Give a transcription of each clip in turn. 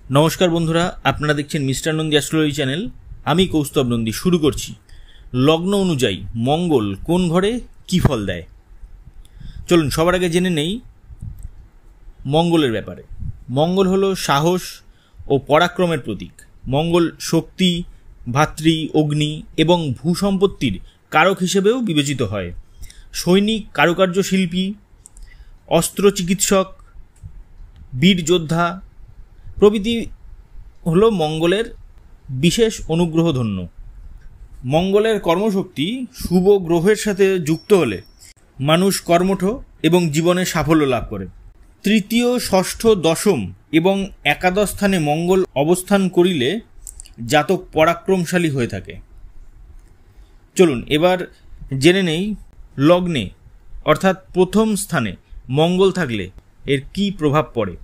নমস্কার বন্ধুরা, আপনারা দেখছেন মিস্টার নন্দী অ্যাস্ট্রোলজি চ্যানেল। আমি কৌস্তব নন্দী শুরু করছি। লগ্ন অনুযায়ী মঙ্গল কোন ঘরে কী ফল দেয়, চলুন সবার আগে জেনে নেই মঙ্গলের ব্যাপারে। মঙ্গল হলো সাহস ও পরাক্রমের প্রতীক। মঙ্গল শক্তি, ভাতৃ, অগ্নি এবং ভূসম্পত্তির কারক হিসেবেও বিবেচিত হয়। সৈনিক, কারুকার্য শিল্পী, অস্ত্র চিকিৎসক, বীর যোদ্ধা প্রভৃতি হলো মঙ্গলের বিশেষ অনুগ্রহধন্য। মঙ্গলের কর্মশক্তি শুভ গ্রহের সাথে যুক্ত হলে মানুষ কর্মঠ এবং জীবনে সাফল্য লাভ করে। তৃতীয়, ষষ্ঠ, দশম এবং একাদশ স্থানে মঙ্গল অবস্থান করিলে জাতক পরাক্রমশালী হয়ে থাকে। চলুন এবার জেনে নেই লগ্নে অর্থাৎ প্রথম স্থানে মঙ্গল থাকলে এর কী প্রভাব পড়ে।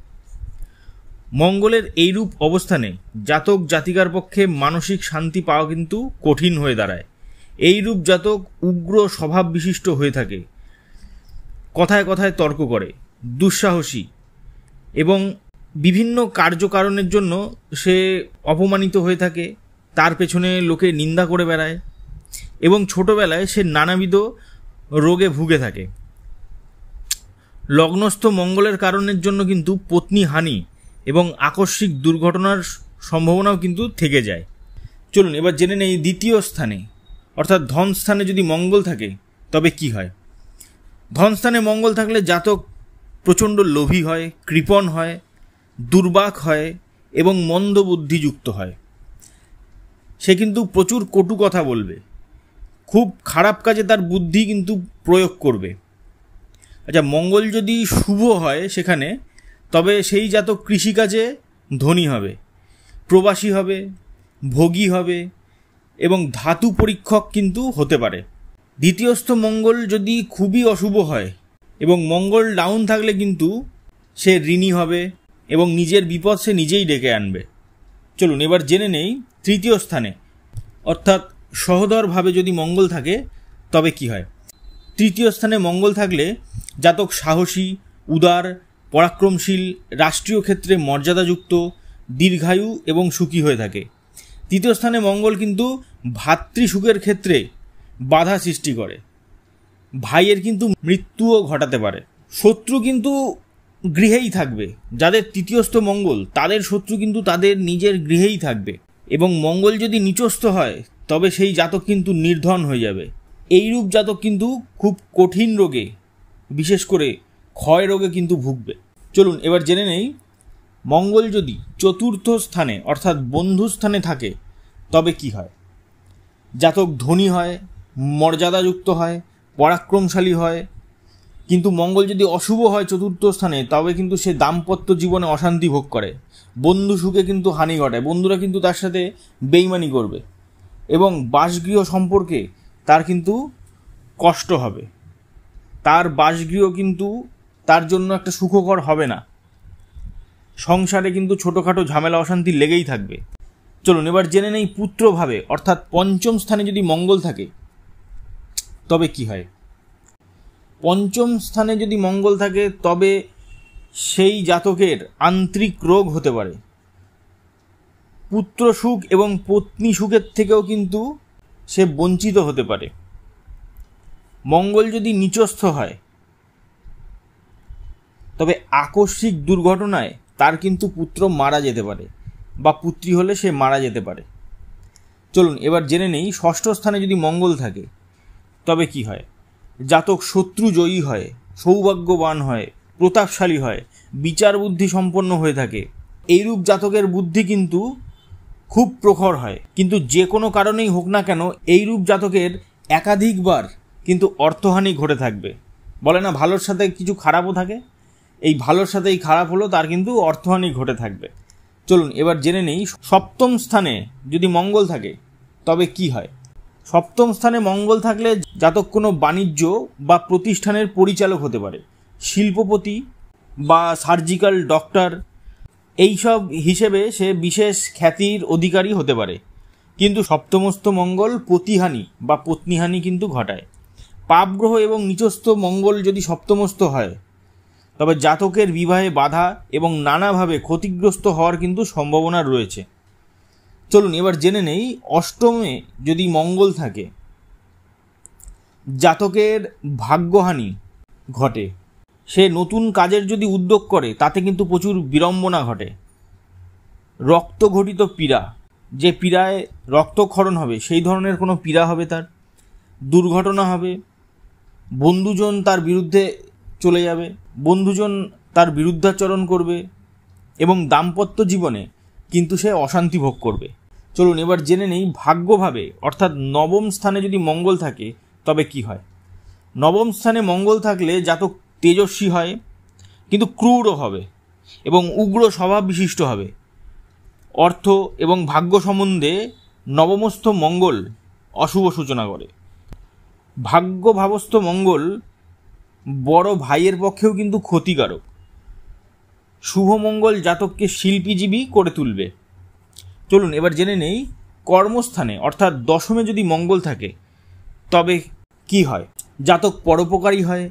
মঙ্গলের এইরূপ অবস্থানে জাতক জাতিকার পক্ষে মানসিক শান্তি পাওয়া কিন্তু কঠিন হয়ে দাঁড়ায়। এইরূপ জাতক উগ্র স্বভাব বিশিষ্ট হয়ে থাকে, কথায় কথায় তর্ক করে, দুঃসাহসী এবং বিভিন্ন কার্যকারণের জন্য সে অপমানিত হয়ে থাকে, তার পেছনে লোকে নিন্দা করে বেড়ায় এবং ছোটবেলায় সে নানাবিধ রোগে ভুগে থাকে। লগ্নস্থ মঙ্গলের কারণের জন্য কিন্তু পত্নী হানি এবং আকস্মিক দুর্ঘটনার সম্ভাবনাও কিন্তু থেকে যায়। চলুন এবার জেনে নেই দ্বিতীয় স্থানে অর্থাৎ ধন স্থানে যদি মঙ্গল থাকে তবে কি হয়। ধন স্থানে মঙ্গল থাকলে জাতক প্রচণ্ড লোভী হয়, কৃপণ হয়, দুর্বাক হয় এবং মন্দবুদ্ধিযুক্ত হয়। সে কিন্তু প্রচুর কটু কথা বলবে, খুব খারাপ কাজে তার বুদ্ধি কিন্তু প্রয়োগ করবে। আচ্ছা, মঙ্গল যদি শুভ হয় সেখানে, তবে সেই জাতক কৃষিকাজে ধনী হবে, প্রবাসী হবে, ভোগী হবে এবং ধাতু পরীক্ষক কিন্তু হতে পারে। দ্বিতীয়স্থ মঙ্গল যদি খুবই অশুভ হয় এবং মঙ্গল ডাউন থাকলে কিন্তু সে ঋণী হবে এবং নিজের বিপদ সে নিজেই ডেকে আনবে। চলুন এবার জেনে নেই তৃতীয় স্থানে অর্থাৎ সহোদরভাবে যদি মঙ্গল থাকে তবে কি হয়। তৃতীয় স্থানে মঙ্গল থাকলে জাতক সাহসী, উদার, পরাক্রমশীল, রাষ্ট্রীয় ক্ষেত্রে মর্যাদাযুক্ত, দীর্ঘায়ু এবং সুখী হয়ে থাকে। তৃতীয় স্থানে মঙ্গল কিন্তু ভাতৃসুখের ক্ষেত্রে বাধা সৃষ্টি করে, ভাইয়ের কিন্তু মৃত্যুও ঘটাতে পারে। শত্রু কিন্তু গৃহেই থাকবে। যাদের তৃতীয়স্থ মঙ্গল তাদের শত্রু কিন্তু তাদের নিজের গৃহেই থাকবে এবং মঙ্গল যদি নিচস্থ হয় তবে সেই জাতক কিন্তু নির্ধন হয়ে যাবে। এইরূপ জাতক কিন্তু খুব কঠিন রোগে, বিশেষ করে ক্ষয় রোগে কিন্তু ভুগবে। চলুন এবার জেনে নেই মঙ্গল যদি চতুর্থ স্থানে অর্থাৎ বন্ধুস্থানে থাকে তবে কি হয়। জাতক ধনী হয়, মর্যাদাযুক্ত হয়, পরাক্রমশালী হয়। কিন্তু মঙ্গল যদি অশুভ হয় চতুর্থ স্থানে তবে কিন্তু সে দাম্পত্য জীবনে অশান্তি ভোগ করে, বন্ধু সুখে কিন্তু হানি ঘটায়। বন্ধুরা কিন্তু তার সাথে বেইমানি করবে এবং বাসগৃহ সম্পর্কে তার কিন্তু কষ্ট হবে। তার বাসগৃহ কিন্তু তার জন্য একটা সুখকর হবে না। সংসারে কিন্তু ছোটোখাটো ঝামেলা অশান্তি লেগেই থাকবে। চলুন এবার জেনে নেই পুত্রভাবে অর্থাৎ পঞ্চম স্থানে যদি মঙ্গল থাকে তবে কি হয়। পঞ্চম স্থানে যদি মঙ্গল থাকে তবে সেই জাতকের আন্তরিক রোগ হতে পারে। পুত্র সুখ এবং পত্নী সুখের থেকেও কিন্তু সে বঞ্চিত হতে পারে। মঙ্গল যদি নিচস্থ হয় তবে আকস্মিক দুর্ঘটনায় তার কিন্তু পুত্র মারা যেতে পারে বা পুত্রী হলে সে মারা যেতে পারে। চলুন এবার জেনে নেই ষষ্ঠ স্থানে যদি মঙ্গল থাকে তবে কি হয়। জাতক শত্রু জয়ী হয়, সৌভাগ্যবান হয়, প্রতাপশালী হয়, বিচার বুদ্ধি সম্পন্ন হয়ে থাকে। এইরূপ জাতকের বুদ্ধি কিন্তু খুব প্রখর হয়। কিন্তু যে কোনো কারণেই হোক না কেন এইরূপ জাতকের একাধিকবার কিন্তু অর্থহানি ঘটে থাকবে। বলে না ভালোর সাথে কিছু খারাপও থাকে, এই ভালোর সাথে এই খারাপ হলো তার কিন্তু অর্থহানি ঘটে থাকবে। চলুন এবার জেনে নেই সপ্তম স্থানে যদি মঙ্গল থাকে তবে কি হয়। সপ্তম স্থানে মঙ্গল থাকলে জাতক কোনো বাণিজ্য বা প্রতিষ্ঠানের পরিচালক হতে পারে, শিল্পপতি বা সার্জিক্যাল ডক্টর এইসব হিসেবে সে বিশেষ খ্যাতির অধিকারী হতে পারে। কিন্তু সপ্তমস্থ মঙ্গল পতিহানি বা পত্নীহানি কিন্তু ঘটায়। পাপগ্রহ এবং নিচস্থ মঙ্গল যদি সপ্তমস্থ হয় তবে জাতকের বিবাহে বাধা এবং নানাভাবে ক্ষতিগ্রস্ত হওয়ার কিন্তু সম্ভাবনা রয়েছে। চলুন এবার জেনে নেই অষ্টমে যদি মঙ্গল থাকে জাতকের ভাগ্যহানি ঘটে। সে নতুন কাজের যদি উদ্যোগ করে তাতে কিন্তু প্রচুর বিড়ম্বনা ঘটে। রক্তঘটিত পীড়া, যে পীড়ায় রক্তক্ষরণ হবে সেই ধরনের কোনো পীড়া হবে, তার দুর্ঘটনা হবে, বন্ধুজন তার বিরুদ্ধে চলে যাবে, বন্ধুজন তার বিরুদ্ধাচরণ করবে এবং দাম্পত্য জীবনে কিন্তু সে অশান্তি ভোগ করবে। চলুন এবার জেনে নেই ভাগ্যভাবে অর্থাৎ নবম স্থানে যদি মঙ্গল থাকে তবে কি হয়। নবম স্থানে মঙ্গল থাকলে জাতক তেজস্বী হয়, কিন্তু ক্রূরও হবে এবং উগ্র স্বভাব বিশিষ্ট হবে। অর্থ এবং ভাগ্য সম্বন্ধে নবমস্থ মঙ্গল অশুভ সূচনা করে। ভাগ্যভাবস্থ মঙ্গল বড় ভাইয়ের পক্ষেও কিন্তু ক্ষতিকারক। শুভ মঙ্গল জাতককে শিল্পীজীবী করে তুলবে। চলুন এবার জেনে নেই কর্মস্থানে অর্থাৎ দশমে যদি মঙ্গল থাকে তবে কি হয়। জাতক পরোপকারী হয়,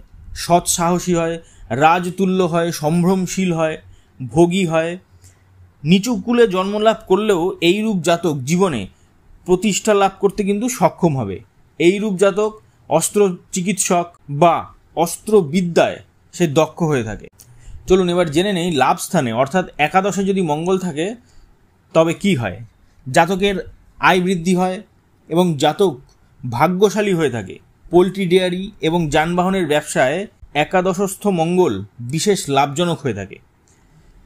সৎ সাহসী হয়, রাজতুল্য হয়, সম্ভ্রমশীল হয়, ভোগী হয়। নিচু কুলে জন্মলাভ করলেও এইরূপ জাতক জীবনে প্রতিষ্ঠা লাভ করতে কিন্তু সক্ষম হবে। এইরূপ জাতক অস্ত্র চিকিৎসক বা অস্ত্রবিদ্যায় সে দক্ষ হয়ে থাকে। চলুন এবার জেনে নেই লাভ স্থানে অর্থাৎ একাদশে যদি মঙ্গল থাকে তবে কি হয়। জাতকের আয় বৃদ্ধি হয় এবং জাতক ভাগ্যশালী হয়ে থাকে। পোলট্রি ডেয়ারি এবং যানবাহনের ব্যবসায় একাদশস্থ মঙ্গল বিশেষ লাভজনক হয়ে থাকে,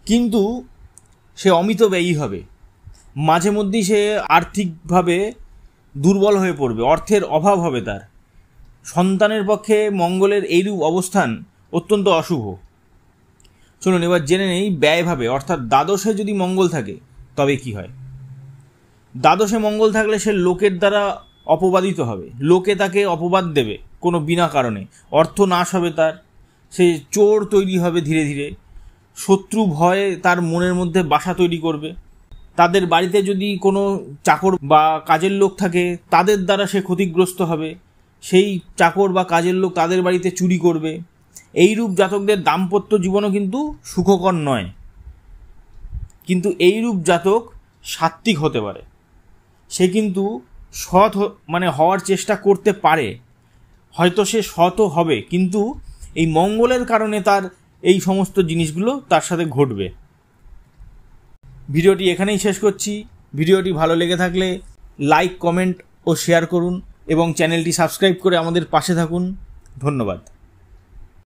কিন্তু সে অমিত ব্যয়ী হবে। মাঝে মধ্যেই সে আর্থিকভাবে দুর্বল হয়ে পড়বে, অর্থের অভাব হবে তার। সন্তানের পক্ষে মঙ্গলের এইরূপ অবস্থান অত্যন্ত অশুভ। চলুন এবার জেনে নেই ব্যয়ভাবে অর্থাৎ দ্বাদশে যদি মঙ্গল থাকে তবে কি হয়। দ্বাদশে মঙ্গল থাকলে সে লোকের দ্বারা অপবাদিত হবে, লোকে তাকে অপবাদ দেবে কোনো বিনা কারণে, অর্থ নাশ হবে তার, সে চোর তৈরি হবে ধীরে ধীরে, শত্রু ভয়ে তার মনের মধ্যে বাসা তৈরি করবে। তাদের বাড়িতে যদি কোনো চাকর বা কাজের লোক থাকে তাদের দ্বারা সে ক্ষতিগ্রস্ত হবে, সেই চাকর বা কাজের লোক তাদের বাড়িতে চুরি করবে। এইরূপ জাতকদের দাম্পত্য জীবনও কিন্তু সুখকর নয়, কিন্তু এইরূপ জাতক সাত্ত্বিক হতে পারে। সে কিন্তু সৎ হওয়ার চেষ্টা করতে পারে, হয়তো সে সৎও হবে, কিন্তু এই মঙ্গলের কারণে তার এই সমস্ত জিনিসগুলো তার সাথে ঘটবে। ভিডিওটি এখানেই শেষ করছি। ভিডিওটি ভালো লেগে থাকলে লাইক, কমেন্ট ও শেয়ার করুন এবং চ্যানেলটি সাবস্ক্রাইব করে আমাদের পাশে থাকুন। ধন্যবাদ।